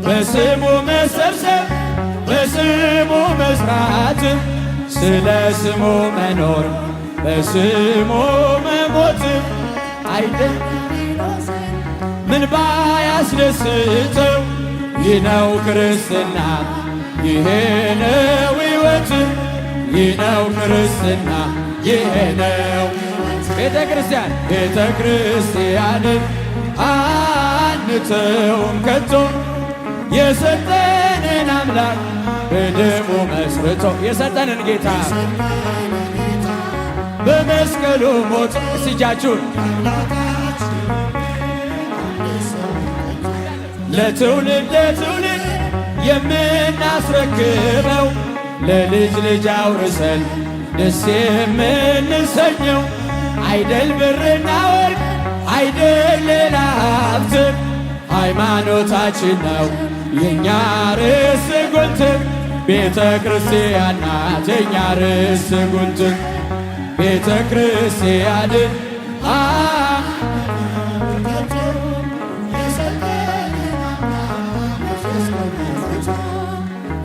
በስሙ መሰብሰብ በስሙ መስራት ስለ ስሙ መኖር በስሙ መሞት አይደል ምን ባያስደስተው ይህ ነው ክርስትና ይሄ ነው ሕይወት ይህ ነው ክርስትና ይሄ ነው ቤተ ክርስቲያንን አንተውም ከቶ የሰጠንን አምላክ በደሙ መስርቶ የሰጠንን ጌታ በመስቀሉ ሞት እጃችሁን ለትውልድ ለትውልድ የምናስረክበው ለልጅ ልጅ አውርሰን ደስ የምንሰኘው አይደል ብርና ወርቅ አይደል ሌላ ሀብት ሃይማኖታችን ነው የእኛ ርዕስ ጉልት ቤተ ክርስቲያን ናት የእኛ ርዕስ ጉልት ቤተ ክርስቲያንን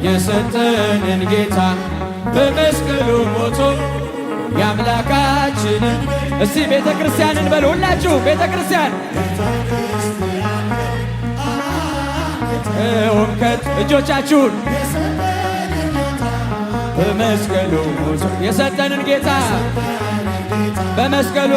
የሰጠንን ጌታ በመስቀሉ ሞቶ የአምላካችንን እስቲ ቤተ ክርስቲያንን በሉ ሁላችሁ ቤተ ክርስቲያን ወምከት እጆቻችሁን በመስቀሉ ሞቶ የሰጠንን ጌታ በመስቀሉ